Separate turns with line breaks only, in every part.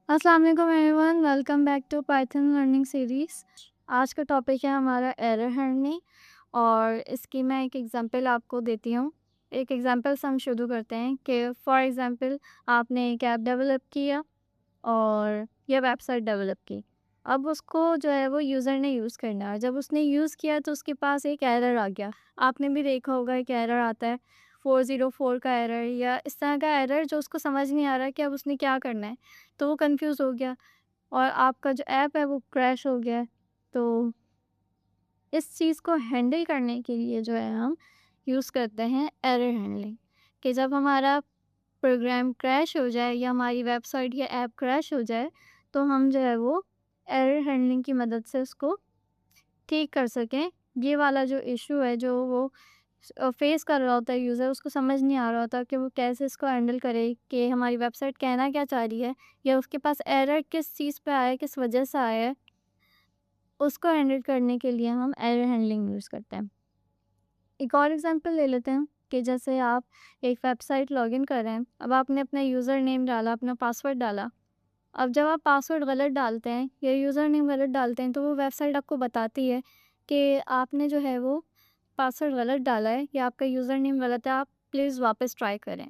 अस्सलाम वालेकुम everyone, welcome back to Python learning series. आज का टॉपिक है हमारा एरर हैंडलिंग और इसकी मैं एक एग्जांपल आपको देती हूँ। एक एग्जांपल से हम शुरू करते हैं कि फॉर एग्जांपल आपने एक ऐप डेवलप किया और या वेबसाइट डेवलप की। अब उसको जो है वो यूज़र ने यूज़ करना है। जब उसने यूज़ किया तो उसके पास एक एरर आ गया। आपने भी देखा होगा एक एरर आता है 404 का एरर या इस तरह का एरर जो उसको समझ नहीं आ रहा कि अब उसने क्या करना है। तो वो कन्फ्यूज़ हो गया और आपका जो ऐप है वो क्रैश हो गया है। तो इस चीज़ को हैंडल करने के लिए जो है हम यूज़ करते हैं एरर हैंडलिंग कि जब हमारा प्रोग्राम क्रैश हो जाए या हमारी वेबसाइट या ऐप क्रैश हो जाए तो हम जो है वो एरर हैंडलिंग की मदद से उसको ठीक कर सकें। ये वाला जो इशू है जो वो फेस कर रहा होता है यूज़र, उसको समझ नहीं आ रहा होता कि वो कैसे इसको हैंडल करे कि हमारी वेबसाइट कहना क्या चाह रही है या उसके पास एरर किस चीज़ पे आया है, किस वजह से आया है। उसको हैंडल करने के लिए हम एरर हैंडलिंग यूज़ करते हैं। एक और एग्जांपल ले लेते हैं कि जैसे आप एक वेबसाइट लॉगिन कर रहे हैं। अब आपने अपना यूज़र नेम डाला, अपना पासवर्ड डाला। अब जब आप पासवर्ड गलत डालते हैं या यूज़र नेम गलत डालते हैं तो वो वेबसाइट आपको बताती है कि आपने जो है वो पासवर्ड गलत डाला है या आपका यूज़र नेम गलत है, आप प्लीज़ वापस ट्राई करें।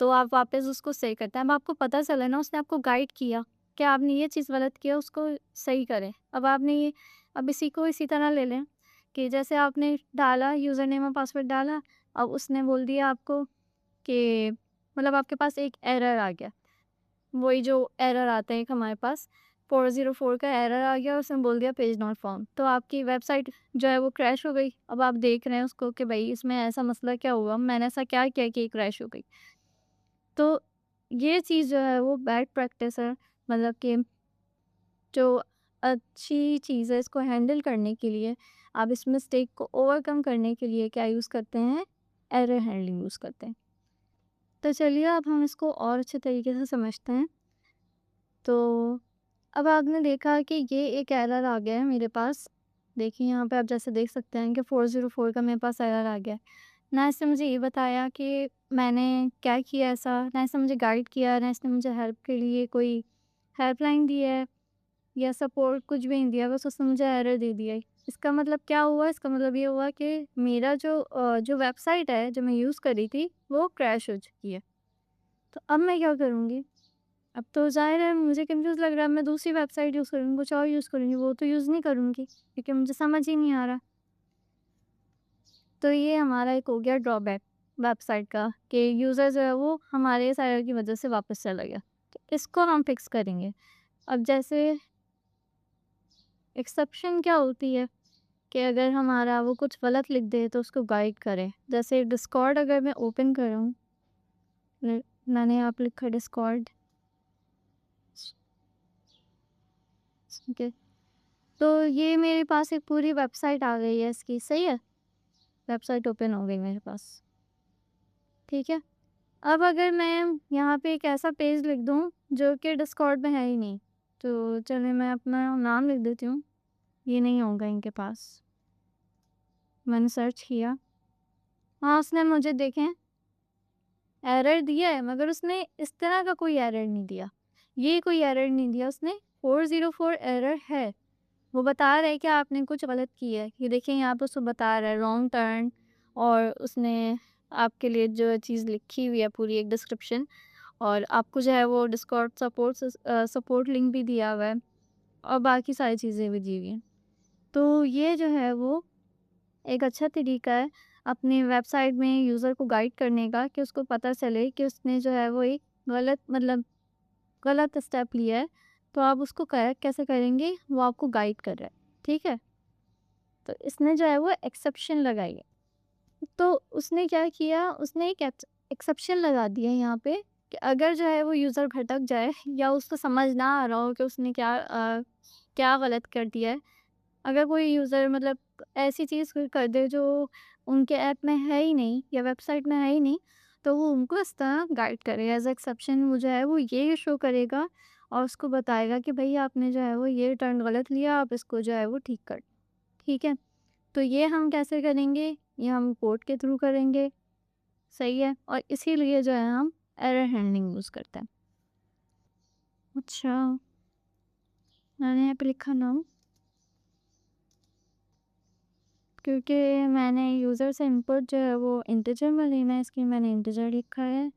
तो आप वापस उसको सही करते हैं। अब आपको पता चला ना, उसने आपको गाइड किया कि आपने ये चीज़ गलत किया, उसको सही करें। अब इसी को इसी तरह ले लें कि जैसे आपने डाला यूज़र नेम और पासवर्ड डाला, अब उसने बोल दिया आपको कि मतलब आपके पास एक एरर आ गया। वही जो एरर आता है एक हमारे पास 404 का एरर आ गया, उसने बोल दिया पेज नॉट फाउंड। तो आपकी वेबसाइट जो है वो क्रैश हो गई। अब आप देख रहे हैं उसको कि भाई इसमें ऐसा मसला क्या हुआ? मैंने ऐसा क्या किया कि ये क्रैश हो गई? तो ये चीज़ जो है वो बैड प्रैक्टिस है। मतलब कि जो अच्छी चीज़ है इसको हैंडल करने के लिए आप इस मिस्टेक को ओवरकम करने के लिए क्या यूज़ करते हैं? एरर हैंडलिंग यूज़ करते हैं। तो चलिए अब हम इसको और अच्छे तरीके से समझते हैं। तो अब आपने देखा कि ये एक एरर आ गया है मेरे पास। देखिए यहाँ पे आप जैसे देख सकते हैं कि 404 का मेरे पास एरर आ गया है। ना इसने मुझे ये बताया कि मैंने क्या किया ऐसा, ना इसने मुझे गाइड किया, ना इसने मुझे हेल्प के लिए कोई हेल्पलाइन दी है या सपोर्ट कुछ भी नहीं दिया, बस उसने मुझे एरर दे दिया है। इसका मतलब क्या हुआ? इसका मतलब ये हुआ कि मेरा जो वेबसाइट है, जो मैं यूज़ कर रही थी, वो क्रैश हो चुकी है। तो अब मैं क्या करूँगी? अब तो ज़ाहिर है मुझे कन्फ्यूज़ लग रहा है, मैं दूसरी वेबसाइट यूज़ करूँगी, कुछ और यूज़ करूँगी, वो तो यूज़ नहीं करूँगी क्योंकि मुझे समझ ही नहीं आ रहा। तो ये हमारा एक हो गया ड्रॉबैक वेबसाइट का कि यूज़र जो है वो हमारे इस एरर की वजह से वापस चला गया। तो इसको हम फिक्स करेंगे। अब जैसे एक्सेप्शन क्या होती है कि अगर हमारा वो कुछ गलत लिख दे तो उसको गाइड करें। जैसे डिस्कॉर्ड अगर मैं ओपन करूँ, मैंने यहाँ पे लिखा डिस्कॉर्ड, ठीक है। तो ये मेरे पास एक पूरी वेबसाइट आ गई है इसकी, सही है? वेबसाइट ओपन हो गई मेरे पास, ठीक है। अब अगर मैं यहाँ पे एक ऐसा पेज लिख दूँ जो कि डिस्कॉर्ड में है ही नहीं, तो चलिए मैं अपना नाम लिख देती हूँ। ये नहीं होगा इनके पास। मैंने सर्च किया, हाँ उसने मुझे देखें एरर दिया है, मगर उसने इस तरह का कोई एरर नहीं दिया। ये कोई एरर नहीं दिया उसने, 404 एरर है। वो बता रहा है कि आपने कुछ गलत किया है। ये देखिए यहाँ पे उसको बता रहा है रॉन्ग टर्न, और उसने आपके लिए जो चीज़ लिखी हुई है पूरी एक डिस्क्रिप्शन, और आपको जो है वो डिस्कॉर्ड सपोर्ट लिंक भी दिया हुआ है और बाकी सारी चीज़ें भी दी हुई हैं। तो ये जो है वो एक अच्छा तरीका है अपनी वेबसाइट में यूज़र को गाइड करने का कि उसको पता चले कि उसने जो है वो एक गलत स्टेप लिया है। तो आप उसको करेक्ट कैसे करेंगे, वो आपको गाइड कर रहा है, ठीक है। तो इसने जो है वो एक्सेप्शन लगाई है। तो उसने क्या किया, उसने एक एक्सेप्शन लगा दिया है यहाँ पे कि अगर जो है वो यूज़र भटक जाए या उसको समझ ना आ रहा हो कि उसने क्या गलत कर दिया है। अगर कोई यूज़र मतलब ऐसी चीज़ कोई कर दे जो उनके ऐप में है ही नहीं या वेबसाइट में है ही नहीं, तो वो उनको इस तरह गाइड करे एज़ एक्सेप्शन। वो जो है वो ये शो करेगा और उसको बताएगा कि भई आपने जो है वो ये टर्न गलत लिया, आप इसको जो है वो ठीक कर, ठीक है? तो ये हम कैसे करेंगे? ये हम कोड के थ्रू करेंगे, सही है? और इसीलिए जो है हम एरर हैंडलिंग यूज़ करते हैं। अच्छा, मैंने यहाँ पे लिखा नाउ क्योंकि मैंने यूज़र से इनपुट जो है वो इंटीजर में लेना है, इसलिए मैंने इंटीजर लिखा है।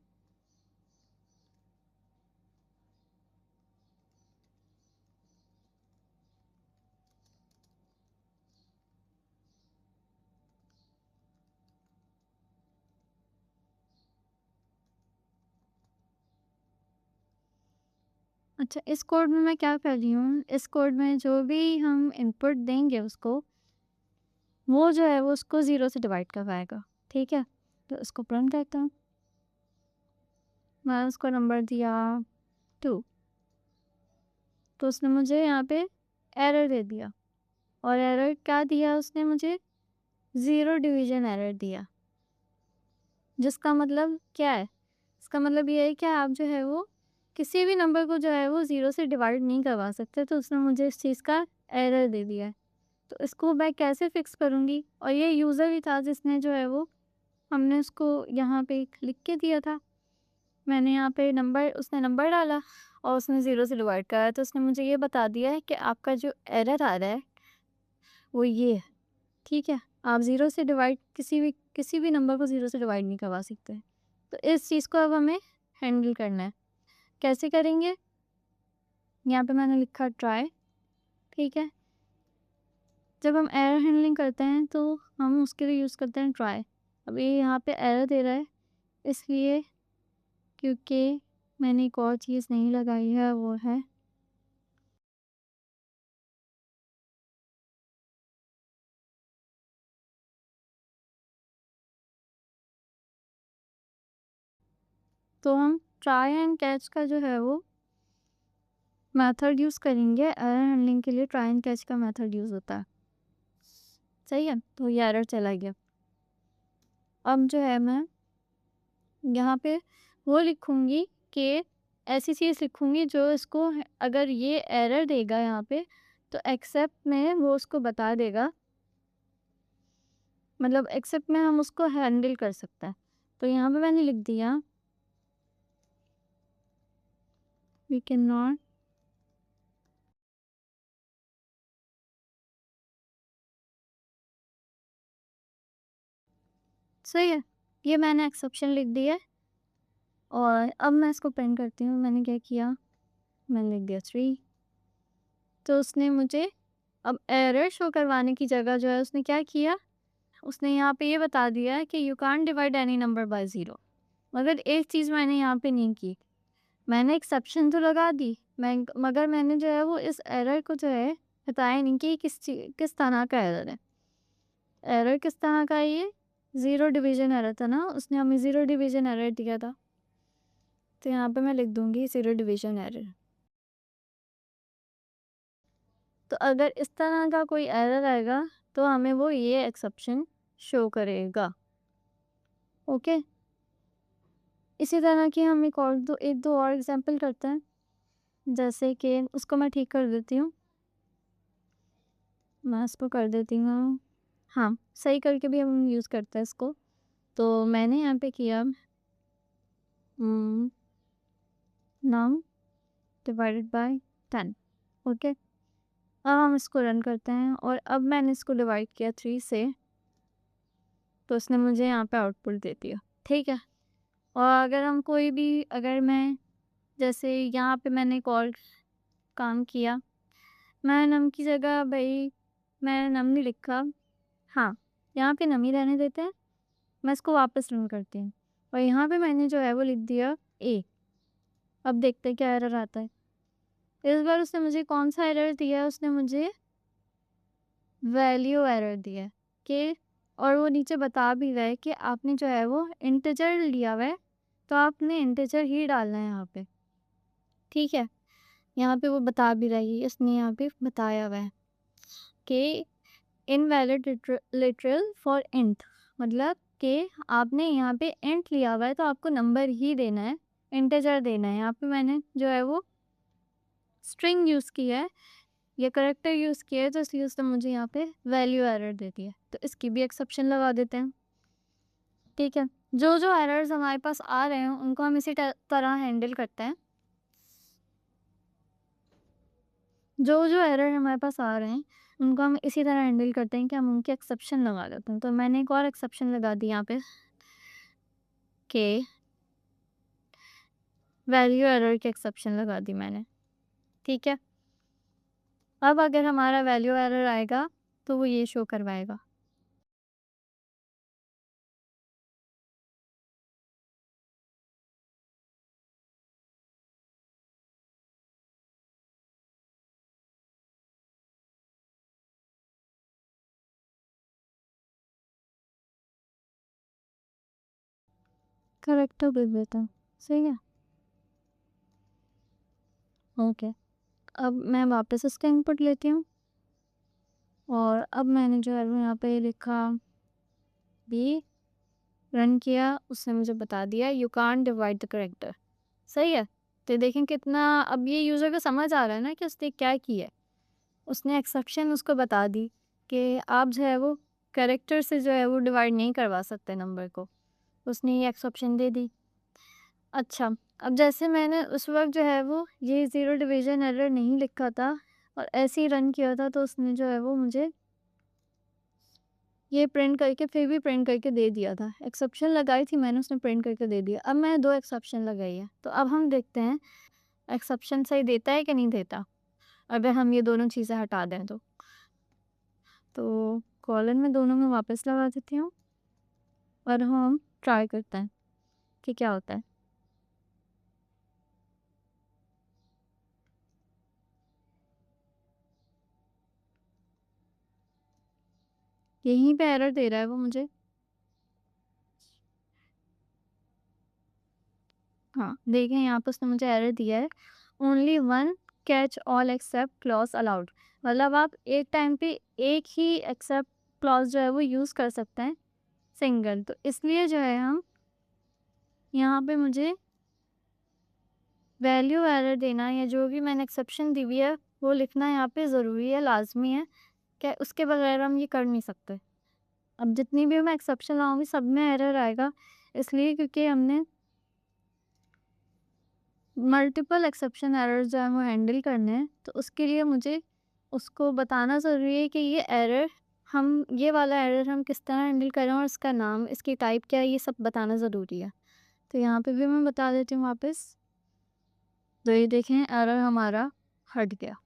अच्छा, इस कोड में मैं क्या कर रही हूँ, इस कोड में जो भी हम इनपुट देंगे उसको, वो जो है वो उसको 0 से डिवाइड करवाएगा, ठीक है? तो इसको रन करता हूँ। मैंने उसको नंबर दिया 2, तो उसने मुझे यहाँ पे एरर दे दिया और एरर क्या दिया उसने मुझे? 0 डिवीज़न एरर दिया। जिसका मतलब क्या है? इसका मतलब ये है कि आप जो है वो किसी भी नंबर को जो है वो 0 से डिवाइड नहीं करवा सकते, तो उसने मुझे इस चीज़ का एरर दे दिया है। तो इसको मैं कैसे फ़िक्स करूँगी? और ये यूज़र भी था जिसने जो है वो हमने उसको यहाँ पे लिख के दिया था। मैंने यहाँ पे नंबर उसने नंबर डाला और उसने 0 से डिवाइड कराया, तो उसने मुझे ये बता दिया है कि आपका जो एरर आ रहा है वो ये है, ठीक है? आप 0 से डिवाइड किसी भी नंबर को 0 से डिवाइड नहीं करवा सकते। तो इस चीज़ को अब हमें हैंडल करना है। कैसे करेंगे? यहाँ पे मैंने लिखा ट्राई, ठीक है? जब हम एरर हैंडलिंग करते हैं तो हम उसके लिए यूज़ करते हैं ट्राई। अब ये यहाँ पे एरर दे रहा है इसलिए क्योंकि मैंने एक और चीज़ नहीं लगाई है, वो है तो हम ट्राई एंड कैच का जो है वो मेथड यूज़ करेंगे। एरर हैंडलिंग के लिए ट्राई एंड कैच का मेथड यूज़ होता है। सही है? तो ये एरर चला गया। अब जो है मैं यहाँ पे वो लिखूँगी कि ऐसी चीज़ लिखूँगी जो इसको अगर ये एरर देगा यहाँ पे तो एक्सेप्ट में वो उसको बता देगा, मतलब एक्सेप्ट में हम उसको हैंडल कर सकते हैं। तो यहाँ पे मैंने लिख दिया वी कैन नॉट सही है, ये मैंने एक्सेप्शन लिख दिया है और अब मैं इसको प्रिंट करती हूँ। मैंने क्या किया, मैंने लिख दिया 3, तो उसने मुझे अब एरर शो करवाने की जगह जो है उसने क्या किया, उसने यहाँ पे ये बता दिया है कि you can't divide any number by 0। मगर एक चीज़ मैंने यहाँ पे नहीं की, मैंने एक्सेप्शन तो लगा दी, मगर मैंने जो है वो इस एरर को जो है बताया नहीं कि किस तरह का एरर है। एरर किस तरह का है ये? 0 डिवीज़न एरर था ना, उसने हमें 0 डिवीज़न एरर दिया था। तो यहाँ पे मैं लिख दूँगी 0 डिवीज़न एरर। तो अगर इस तरह का कोई एरर आएगा तो हमें वो ये एक्सेप्शन शो करेगा। ओके? इसी तरह की हम एक दो और एग्ज़ाम्पल करते हैं। जैसे कि उसको मैं ठीक कर देती हूँ। मैं इसको कर देती हूँ हाँ, सही करके भी हम यूज़ करते हैं इसको। तो मैंने यहाँ पे किया नम डिवाइडेड बाय 10 ओके। अब हम इसको रन करते हैं और अब मैंने इसको डिवाइड किया 3 से, तो उसने मुझे यहाँ पे आउटपुट दे दिया, ठीक है। और अगर हम कोई भी अगर मैं जैसे यहाँ पे मैंने एक और काम किया, मैं नम की जगह भई मैं नम नहीं लिखा, हाँ, यहाँ पे नम ही रहने देते हैं। मैं इसको वापस रन करती हूँ और यहाँ पे मैंने जो है वो लिख दिया ए। अब देखते हैं क्या एरर आता है। इस बार उसने मुझे कौन-सा एरर दिया है, उसने मुझे वैल्यू एरर दिया है कि और वो नीचे बता भी रहा है कि आपने जो है वो इंटीजर लिया हुआ है, तो आपने इंटीजर ही डालना है यहाँ पे, ठीक है। यहाँ पे वो बता भी रही है, इसने यहाँ पे बताया हुआ है कि इनवैलिड लिटरल फॉर इंट, मतलब कि आपने यहाँ पे इंट लिया हुआ है तो आपको नंबर ही देना है, इंटीजर देना है। यहाँ पे मैंने जो है वो स्ट्रिंग यूज़ की है या करेक्टर यूज़ किया है, तो इसलिए उसने मुझे यहाँ पे वैल्यू एरर दे दी है। तो इसकी भी एक्सेप्शन लगा देते हैं, ठीक है। जो जो एरर्स हमारे पास आ रहे हैं उनको हम इसी तरह हैंडल करते हैं। जो एरर हमारे पास आ रहे हैं, उनको हम इसी तरह हैंडल करते हैं कि हम उनके एक्सेप्शन लगा देते हैं। तो मैंने एक और एक्सेप्शन लगा दी यहाँ पे कि वैल्यू एरर की एक्सेप्शन लगा दी मैंने, ठीक है? अब अगर हमारा वैल्यू एरर आएगा, तो वो ये शो करवाएगा। करेक्टर दे देता हूँ, सही है? ओके, अब मैं वापस इसका इनपुट लेती हूँ और अब मैंने जो है वो यहाँ पे लिखा बी, रन किया, उसने मुझे बता दिया you can't divide the character, सही है? तो देखें कितना अब ये यूज़र को समझ आ रहा है ना कि उसने क्या किया है। उसने एक्सेप्शन उसको बता दी कि आप जो है वो करेक्टर से जो है वो डिवाइड नहीं करवा सकते नंबर को, उसने ये एक्सेप्शन दे दी। अच्छा, अब जैसे मैंने उस वक़्त जो है वो ये ज़ीरो डिवीज़न एरर नहीं लिखा था और ऐसे ही रन किया था, तो उसने जो है वो मुझे ये प्रिंट करके फिर भी प्रिंट करके दे दिया था। एक्सेप्शन लगाई थी मैंने, उसने प्रिंट करके दे दिया। अब मैंने 2 एक्सेप्शन लगाई है, तो अब हम देखते हैं एक्सेप्शन सही देता है कि नहीं देता? अगर हम ये दोनों चीज़ें हटा दें तो। तो कॉलन में दोनों में वापस लगा देती हूँ और हम ट्राई करते हैं कि क्या होता है। यहीं पे एरर दे रहा है वो मुझे। हाँ, देखें यहाँ पे उसने मुझे एरर दिया है, only one catch all except clause allowed. मतलब आप एक टाइम पे एक ही एक्सेप्ट क्लॉज़ जो है वो यूज़ कर सकते हैं, सिंगल। तो इसलिए जो है हम यहाँ पे मुझे वैल्यू एरर देना या जो भी मैंने एक्सेप्शन दी हुई है, वो लिखना यहाँ पे ज़रूरी है, लाज़मी है, क्या उसके बगैर हम ये कर नहीं सकते। अब जितनी भी मैं एक्सेप्शन लाऊँगी सब में एरर आएगा, इसलिए क्योंकि हमने मल्टीपल एक्सेप्शन एरर्स जो है वो हैंडल करने हैं, तो उसके लिए मुझे उसको बताना ज़रूरी है कि ये एरर हम ये वाला एरर हम किस तरह हैंडल कर रहे हैं और इसका नाम, इसकी टाइप क्या है, ये सब बताना ज़रूरी है। तो यहाँ पे भी मैं बता देती हूँ वापस। तो ये देखें एरर हमारा हट गया।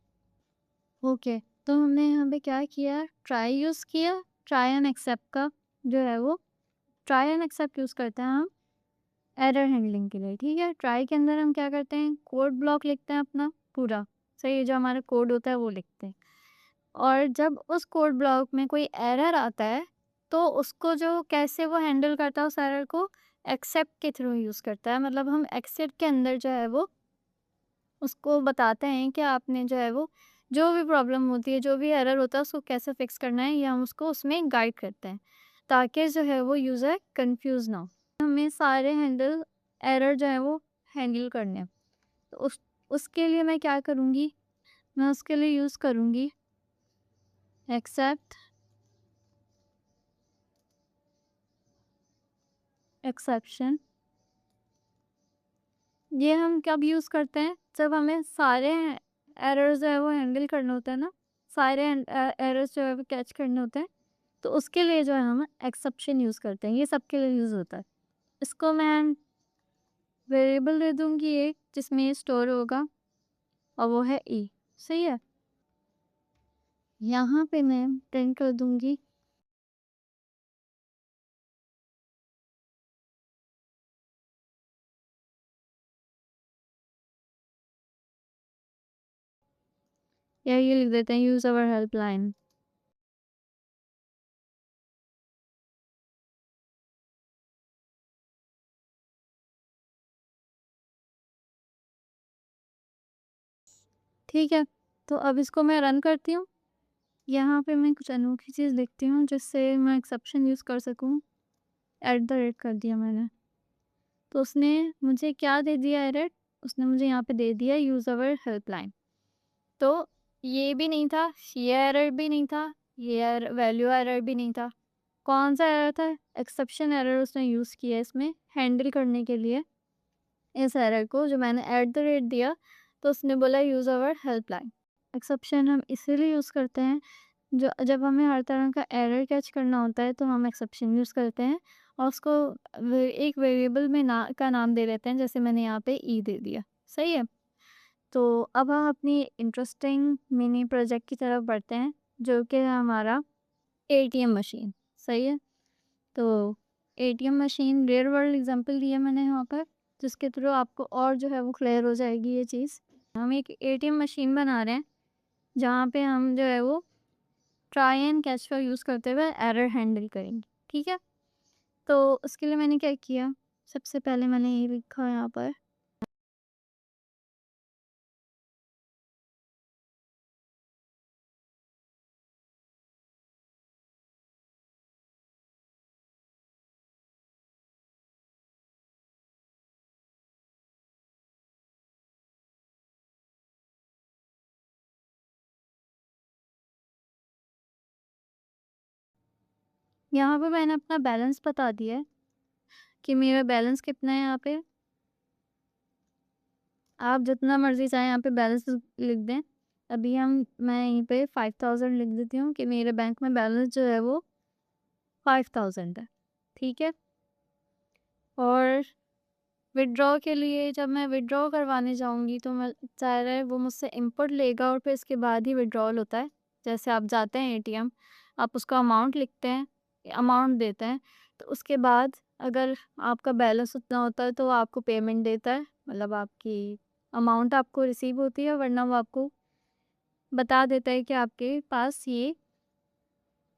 ओके, तो हमने यहाँ पे क्या किया, ट्राई यूज़ किया, ट्राई एंड एक्सेप्ट का जो है वो ट्राई एंड एक्सेप्ट यूज़ करते हैं हम एरर हैंडलिंग के लिए, ठीक है? ट्राई के अंदर हम क्या करते हैं, कोड ब्लॉक लिखते हैं अपना पूरा, सही है? जो हमारा कोड होता है वो लिखते हैं और जब उस कोड ब्लॉक में कोई एरर आता है, तो उसको जो कैसे वो हैंडल करता है उस एरर को, एक्सेप्ट के थ्रू यूज़ करता है। मतलब हम एक्सेप्ट के अंदर जो है वो उसको बताते हैं कि आपने जो है वो जो भी प्रॉब्लम होती है, जो भी एरर होता है उसको कैसे फिक्स करना है, ये हम उसको उसमें गाइड करते हैं, ताकि जो है वो यूज़र कन्फ्यूज़ ना हो। हमें सारे एरर जो है वो हैंडल करने हैं। तो उसके लिए मैं क्या करूँगी, मैं उसके लिए यूज़ करूँगी एक्सेप्ट एक्सेप्शन। ये हम कब यूज़ करते हैं, जब हमें सारे एरर्स जो है वो हैंडल करना होता है ना, सारे एरर्स जो है वो कैच करने होते हैं, तो उसके लिए जो है हम एक्सेप्शन यूज़ करते हैं। ये सबके लिए यूज़ होता है। इसको मैं वेरिएबल दे दूँगी एक, जिसमें ये स्टोर होगा और वो है ई, सही है? यहाँ पे मैं प्रिंट कर दूँगी या ये लिख देते हैं यूज़ अवर हेल्पलाइन। ठीक है, तो अब इसको मैं रन करती हूँ। यहाँ पे मैं कुछ अनोखी चीज़ लिखती हूँ जिससे मैं एक्सेप्शन यूज़ कर सकूँ। एट द रेट कर दिया मैंने। तो उसने मुझे क्या दे दिया एरर? उसने मुझे यहाँ पे दे दिया यूज़ अवर हेल्पलाइन। तो ये भी नहीं था, ये एरर भी नहीं था, ये वैल्यू एरर भी नहीं था। कौन-सा एरर था? एक्सेप्शन एरर उसने यूज़ किया है इसमें हैंडल करने के लिए इस एरर को जो मैंने एट द रेट दिया, तो उसने बोला यूज़ अवर हेल्पलाइन। एक्सेप्शन हम इसीलिए यूज़ करते हैं, जो जब हमें हर तरह का एरर कैच करना होता है तो हम एक्सेप्शन यूज़ करते हैं और उसको एक वेरिएबल में का नाम दे देते हैं, जैसे मैंने यहाँ पे ई दे दिया। सही है। तो अब हम अपनी इंटरेस्टिंग मिनी प्रोजेक्ट की तरफ बढ़ते हैं, जो कि है हमारा एटीएम मशीन। सही है। तो ATM machine real world example दिया मैंने यहाँ पर, जिसके थ्रू आपको और जो है वो क्लियर हो जाएगी ये चीज़। हम एक एटीएम मशीन बना रहे हैं, जहाँ पे हम जो है वो ट्राई एंड कैच का यूज़ करते हुए एरर हैंडल करेंगे। ठीक है। तो उसके लिए मैंने क्या किया, सबसे पहले मैंने ये लिखा यहाँ पर, यहाँ पे मैंने अपना बैलेंस बता दिया है कि मेरा बैलेंस कितना है यहाँ पे। आप जितना मर्ज़ी चाहें यहाँ पे बैलेंस लिख दें। अभी मैं यहीं पे 5000 लिख देती हूँ कि मेरे बैंक में बैलेंस जो है वो 5000 है। ठीक है। और विथड्रॉ के लिए जब मैं विथड्रॉ करवाने जाऊँगी तो मैं ज़ाहिर है वो मुझसे इनपुट लेगा और फिर इसके बाद ही विथड्रॉल होता है। जैसे आप जाते हैं एटीएम, आप उसका अमाउंट लिखते हैं, अमाउंट देते हैं, तो उसके बाद अगर आपका बैलेंस उतना होता है तो वो आपको पेमेंट देता है, मतलब आपकी अमाउंट आपको रिसीव होती है, वरना वो आपको बता देता है कि आपके पास ये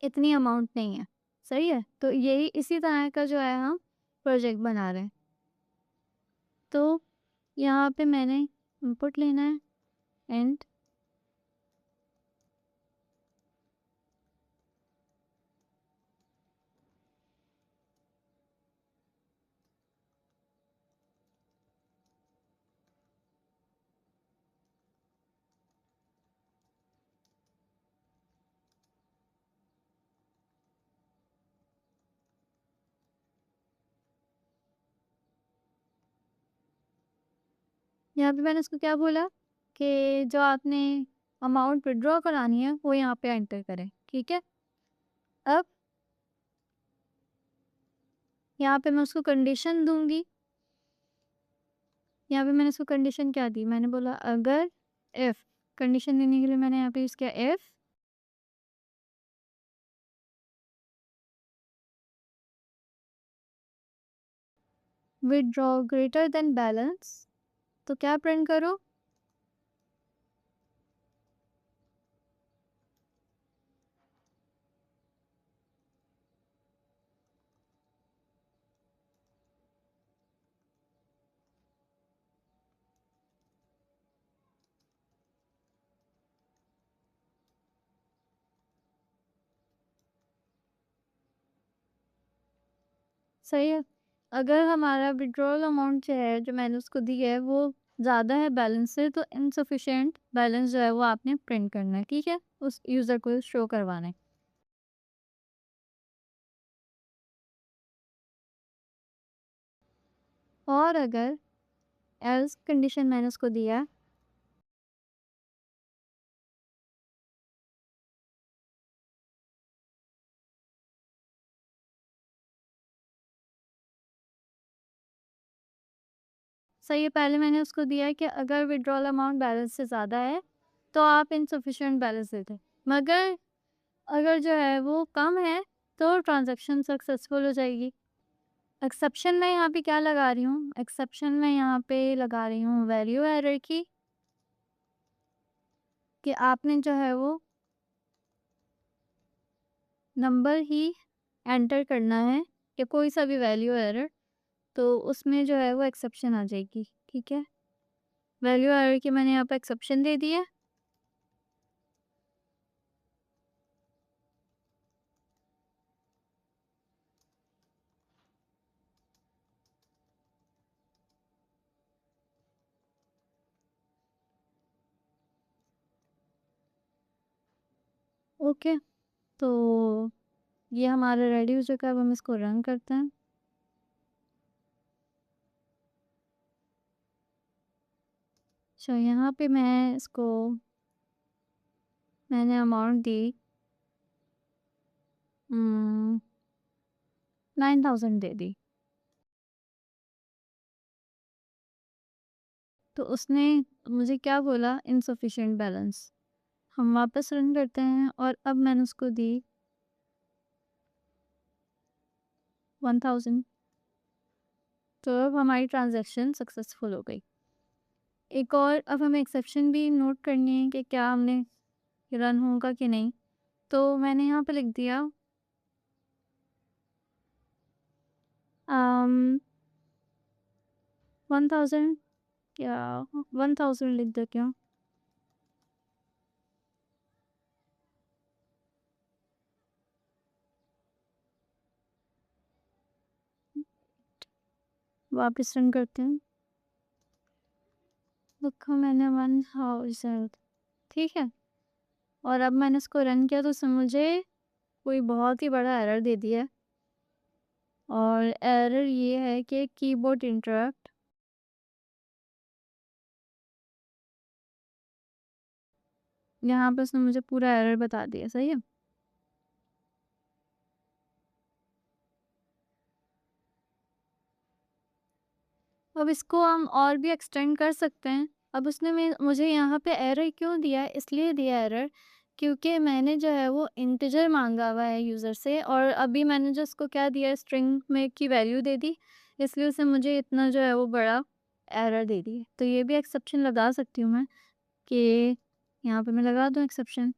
इतनी अमाउंट नहीं है। सही है? तो यही इसी तरह का जो है हम प्रोजेक्ट बना रहे हैं। तो यहाँ पे मैंने इनपुट लेना है एंड यहाँ पे मैंने उसको क्या बोला कि जो आपने अमाउंट विथड्रॉ करानी है वो यहाँ पे एंटर करें। ठीक है। अब यहाँ पे मैं उसको कंडीशन दूंगी। यहाँ पे मैंने उसको कंडीशन क्या दी, मैंने बोला अगर इफ़, कंडीशन देने के लिए मैंने यहाँ पे यूज़ किया if withdraw greater than balance, तो क्या प्रिंट करो, सही है। अगर हमारा विड्रॉल अमाउंट जो है जो मैंने उसको दी है वो ज़्यादा है बैलेंस से, तो इनसफिशिएंट बैलेंस जो है वो आपने प्रिंट करना है। ठीक है। उस यूज़र को शो करवाना है। और अगर एल्स कंडीशन मैंने उसको दिया, सही है, पहले मैंने उसको दिया है कि अगर विड्रॉल अमाउंट बैलेंस से ज़्यादा है तो आप इनसफिशिएंट बैलेंस दे दें, मगर अगर जो है वो कम है तो ट्रांजैक्शन सक्सेसफुल हो जाएगी। एक्सेप्शन मैं यहाँ पे क्या लगा रही हूँ, एक्सेप्शन मैं यहाँ पे लगा रही हूँ वैल्यू एरर की, कि आपने जो है वो नंबर ही एंटर करना है या कोई सा भी वैल्यू एरर, तो उसमें जो है वो एक्सेप्शन आ जाएगी। ठीक है। वैल्यू एरर की मैंने यहाँ पे एक्सेप्शन दे दी है। ओके। तो ये हमारा रेडी हो चुका है, अब हम इसको रन करते हैं। तो यहाँ पे मैं इसको मैंने अमाउंट दी 9000 दे दी। तो उसने मुझे क्या बोला, इनसफिशिएंट बैलेंस। हम वापस रन करते हैं और अब मैंने उसको दी 1000। तो अब हमारी ट्रांज़ैक्शन सक्सेसफुल हो गई। एक और अब हमें एक्सेप्शन भी नोट करनी है कि क्या हमने रन होगा कि नहीं। तो मैंने यहाँ पे लिख दिया 1000 या 1000 लिख देती हूँ। वापस रन करते हैं। लिखा मैंने 1000, ठीक है। और अब मैंने इसको रन किया तो उसने मुझे कोई बहुत ही बड़ा एरर दे दिया। और एरर ये है कि कीबोर्ड इंटरप्ट। यहाँ पे उसने मुझे पूरा एरर बता दिया, सही है। अब इसको हम और भी एक्सटेंड कर सकते हैं। अब उसने मुझे यहाँ पे एरर क्यों दिया, इसलिए दिया एरर क्योंकि मैंने जो है वो इंटीजर मांगा हुआ है यूज़र से, और अभी मैंने जो उसको क्या दिया, स्ट्रिंग में की वैल्यू दे दी, इसलिए उसने मुझे इतना जो है वो बड़ा एरर दे दी। तो ये भी एक्सेप्शन लगा सकती हूँ मैं कि यहाँ पे मैं लगा दूँ एक्सेप्शन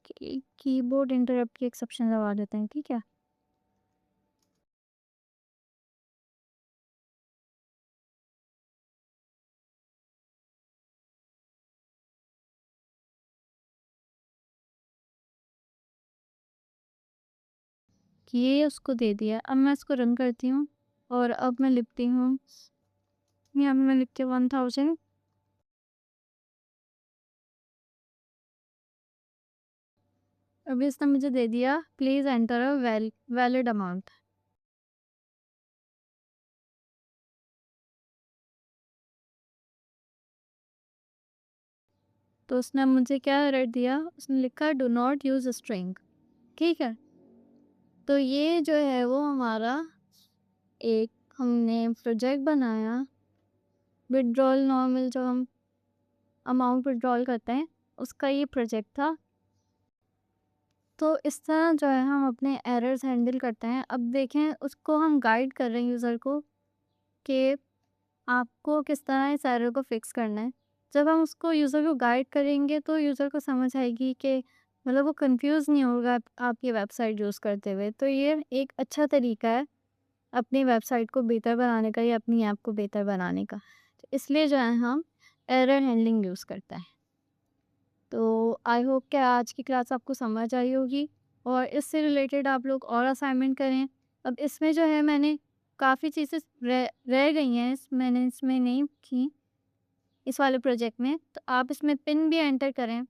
कि कीबोर्ड इंटरप्ट की एक्सेप्शन लगा देते हैं, ठीक है। कि ये उसको दे दिया। अब मैं इसको रन करती हूँ और अब मैं लिखती हूँ, यहाँ पे मैं लिखती हूँ 1000। अभी इसने मुझे दे दिया please enter a valid amount. तो उसने मुझे क्या एरर दिया, उसने लिखा डू नॉट यूज़ स्ट्रिंग, ठीक है। तो ये जो है वो हमारा एक हमने प्रोजेक्ट बनाया, विथड्रॉल नॉर्मल जो हम अमाउंट विथड्रॉल करते हैं उसका ये प्रोजेक्ट था। तो इस तरह जो है हम अपने एरर्स हैंडल करते हैं। अब देखें, उसको हम गाइड कर रहे हैं यूज़र को कि आपको किस तरह इस एरर को फिक्स करना है। जब हम उसको यूज़र को गाइड करेंगे तो यूज़र को समझ आएगी कि मतलब वो कंफ्यूज नहीं होगा आपकी वेबसाइट यूज़ करते हुए। तो ये एक अच्छा तरीका है अपनी वेबसाइट को बेहतर बनाने का या अपनी ऐप को बेहतर बनाने का। तो इसलिए जो है हम एरर हैंडलिंग यूज़ करते हैं। तो आई होप कि आज की क्लास आपको समझ आई होगी और इससे रिलेटेड आप लोग और असाइनमेंट करें। अब इसमें जो है मैंने काफ़ी चीज़ें रह गई हैं, मैंने इसमें नहीं की इस वाले प्रोजेक्ट में। तो आप इसमें पिन भी एंटर करें।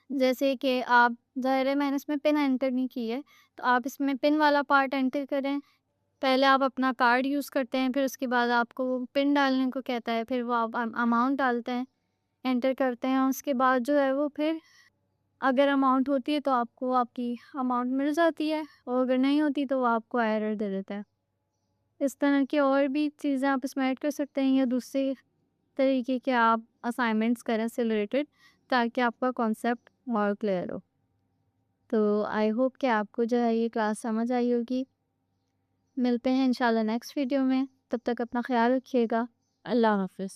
जैसे कि आप, ज़ाहिर है मैंने इसमें पिन एंटर नहीं की है, तो आप इसमें पिन वाला पार्ट एंटर करें। पहले आप अपना कार्ड यूज़ करते हैं, फिर उसके बाद आपको वो पिन डालने को कहता है, फिर वो आप अमाउंट डालते हैं, एंटर करते हैं। उसके बाद जो है वो फिर अगर अमाउंट होती है तो आपको आपकी अमाउंट मिल जाती है, और अगर नहीं होती तो वो आपको एरर दे देता है। इस तरह की और भी चीज़ें आप इसमें ऐड कर सकते हैं या दूसरे तरीके के आप असाइनमेंट्स करें इससे रिलेटेड, ताकि आपका कॉन्सेप्ट और क्लियर हो। तो आई होप कि आपको जो है ये क्लास समझ आई होगी। मिलते हैं इंशाल्लाह नेक्स्ट वीडियो में, तब तक अपना ख्याल रखिएगा। अल्लाह हाफ़िज़।